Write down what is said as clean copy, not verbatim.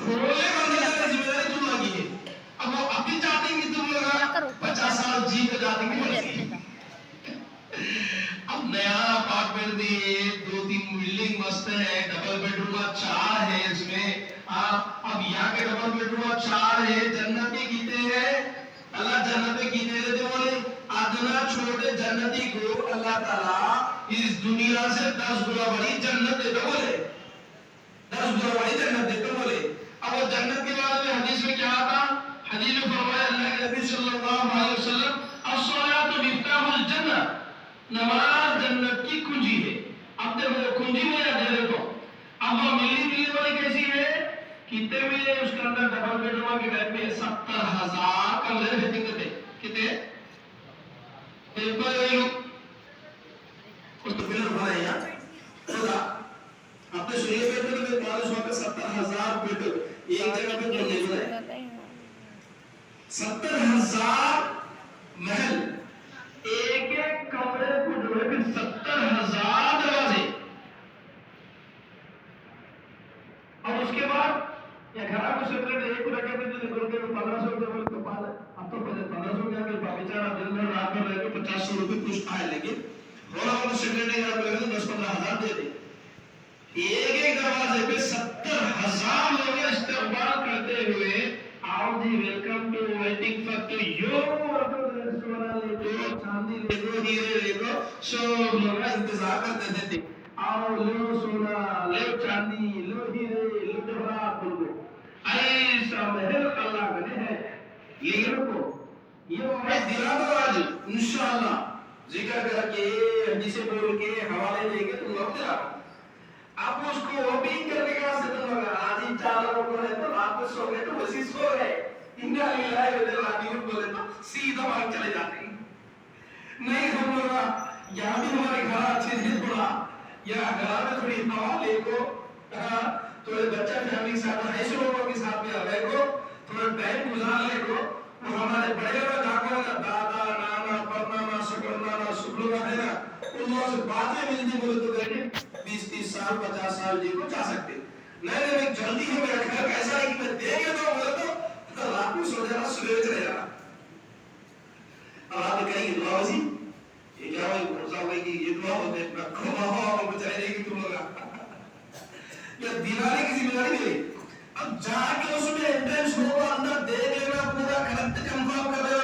کھولنے بندے کی ذمہ داری تم لگی ہے. اب وہ ابھی چاہتے ہیں کہ تم لوگ 50 سال جی کے جاتے ہیں. اب نیا اپارٹمنٹ دیے, 2-3 بلڈنگ مست ہے, ڈبل بیڈ روم 4 ہے اس میں. اب یہاں کے ڈبل بیڈ روم 4 ہے, جنتی کیتے ہیں اللہ جنت کیتے دیتے بولے. ادنا چھوٹے جنتی کو اللہ تعالیٰ اس دنیا سے 10 گنا بڑی جنت دیتے بولے, 10 گنا بڑی جنت دیتے بولے. اب وہ جنت کے بارے میں حدیث میں کیا آتا؟ حدیث میں فرمایا اللہ کے نبی صلی اللہ علیہ وسلم الصلاۃ مفتاح الجنہ, نماز جنت کی کنجی ہے. اب دیکھو کنجی میں یا دے دیتا ہوں. اب وہ ملی والی کیسی ہے؟ کتنے میں اس کے اندر ڈبل بیڈ روم کے گھر میں 70,000 کمرے رہتے تھے. کتنے؟ ایک کچھ تو فلر بھائی یہاں خدا آپ نے سنیے بیٹھے کہ 70,000 بیڈ ایک جگہ پہ جو نہیں بنائے, 70,000 محل, ایک ایک کمرے کو جو ہے 70,000 دروازے. اور اس کے بعد یہ گھر کو سیپریٹ ایک کو رکھے تھے جو نکل کے 1,500 روپے والے تو پال ہے. اب تو پہلے 1,500 کیا کہ بیچارہ دن بھر رات بھر رہ کے 50 روپے کچھ آئے, لیکن رولا والا سیپریٹ گھر پہ لگے تو 10-15,000 دے دے. ایک ایک دروازے پہ 70,000 لوگ استقبال کرتے ہوئے آؤ جی welcome to waiting for to you, سونا لے لو, چاندی لے لو, ہیرے لے لو, سب لوگ انتظار کرتے تھے. آؤ لو سونا, لو چاندی, لو ہیرے, لو جواہرات بول دو. ایسا محل اللہ کا ہے. لیکن کو یہ میں دلا دو آج انشاءاللہ ذکر کر کے حدیث بول کے حوالے لے کے تم لوگ دلا. اب اس کو وہ بھی کرنے کا ستن لگا, آج ہی 4 لوگوں نے تو رات میں سو گئے تو ویسی سو گئے. انہا للہ و دل آدھی بولے تو سیدھا بھاگ چلے جاتے ہیں. نہیں ہم لوگا یہاں بھی ہمارے گھر اچھے سے تھوڑا یا گھر میں تھوڑی ہوا لے کو, تھوڑے بچہ فیملی کے ساتھ, ایسے لوگوں کے ساتھ میں رہے کو, تھوڑا ٹائم گزار لے کو. اور ہمارے بڑے بڑے جاگوں کا دادا نانا پرنانا سکرنانا سکلوگا ہے نا, ان لوگوں سے باتیں ملتی بولے تو کہتے 20-30 سال 50 سال جی کو چاہ سکتے. نہیں نہیں جلدی ہے, میرا گھر ایسا ہے کہ میں دے گا تو بولے تو رات میں سو جانا, صبح چلے جانا. اب آپ کہیں گے دعا وزی یہ کیا ہوئی مرزا ہوئی کہ یہ دعا ہوتے ہیں رکھو بابا کو چلے جائے گی تم لوگا یا دیوانے کی ذمہ داری ملے. اب جا کے اس میں انٹرنس ہوگا اندر دیکھ لینا پورا کرنٹ کنفرم کر رہے